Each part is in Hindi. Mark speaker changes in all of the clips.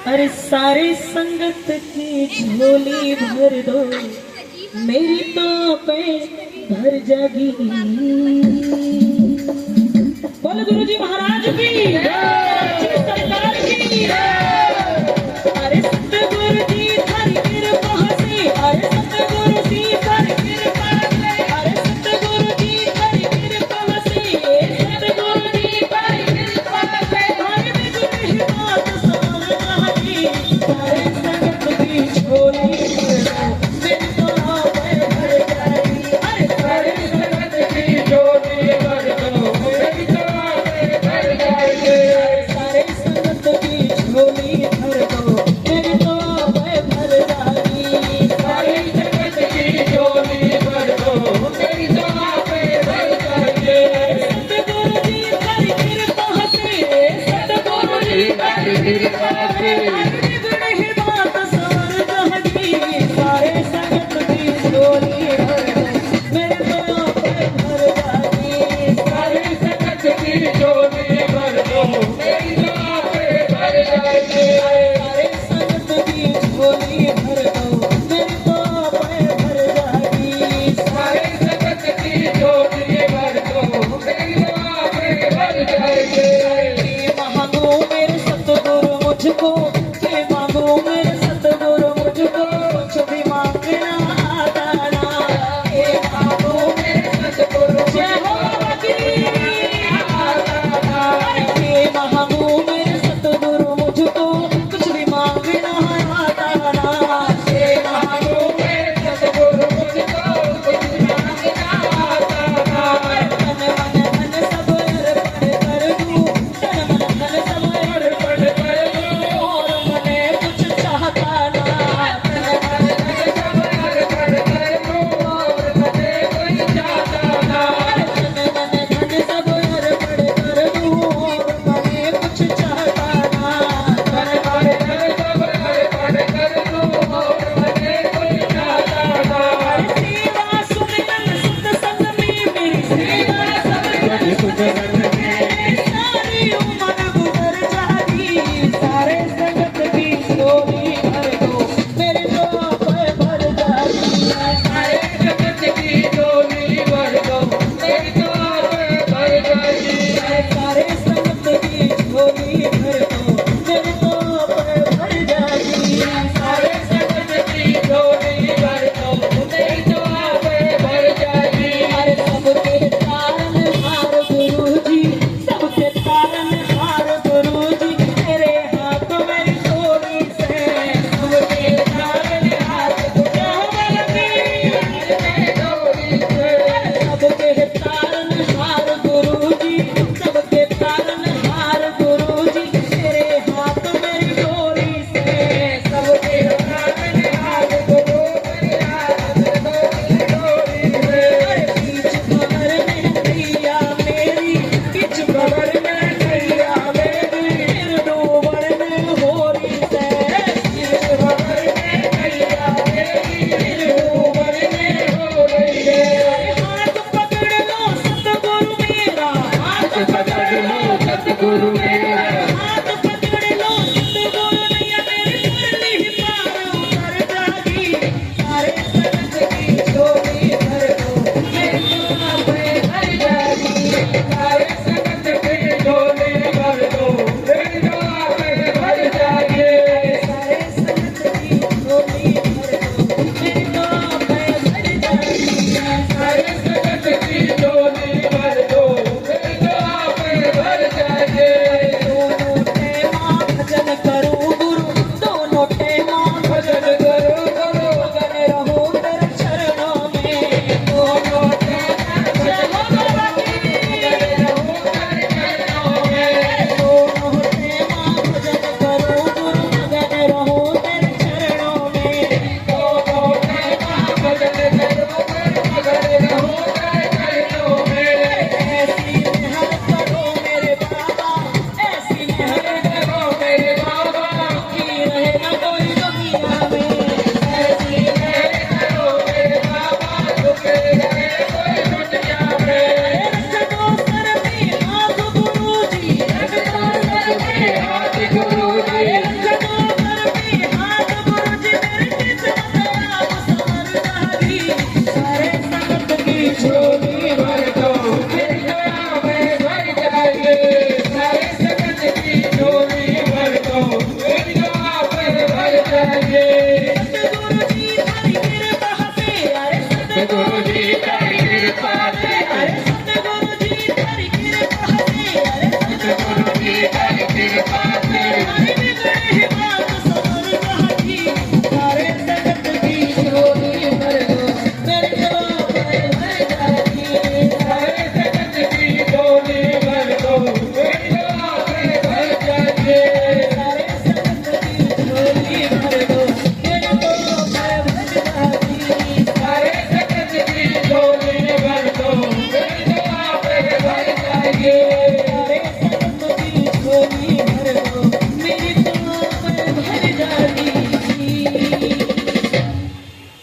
Speaker 1: अरे सारे संगत की झोली भर दो, मेरी तो पे भर जागी। बोलो गुरु जी महाराज की, सरकार की। अरे सतगुरु जी थारी कृपा से, अरे सतगुरु जी थारी कृपा से, अरे सतगुरु जी थारी कृपा से, सतगुरु जी थारी कृपा से। अरे मेरी बात सुन रही, सारे संगत की झोली भर दो, मेरी तो पे भर जाएगी। अरे सारे संगत की झोली भर दो, मेरी तो पे भर जाएगी। सारे संगत की झोली भर दो, मेरी तो पे भर जाएगी। सारे संगत की झोली भर दो, मेरी तो पे भर जाएगी। सतगुरु जी थारी कृपा से, सतगुरु जी थारी कृपा से। मेरी बात सुन रही, सारे संगत की झोली भर दो, मेरे तो पे भर जाएगी। सारे संगत की झोली भर दो, मेरी तो पे भर जाएगी। सारे संगत की झोली भर दो, मेरी तो पे भर जाएगी। सारे संगत की झोली भर दो, मेरी तो पे भर जाएगी। मांगो मेरे सतगुरु मुझको, के मांगो मेरे सतगुरु मुझको, कुछ भी मांगना आता ना। के मांगो मेरे सतगुरु जय हो बाबा की, के मांगो मेरे सतगुरु मुझको, कुछ भी मांगना आता ना। के मांगो मेरे सतगुरु मुझको, कुछ भी मांगना आता ना। तन मन धन सब अर्पण कर दूं, तन मन धन सब अर्पण कर दूं, और मने कुछ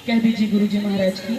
Speaker 1: कह दीजिए गुरु जी महाराज की।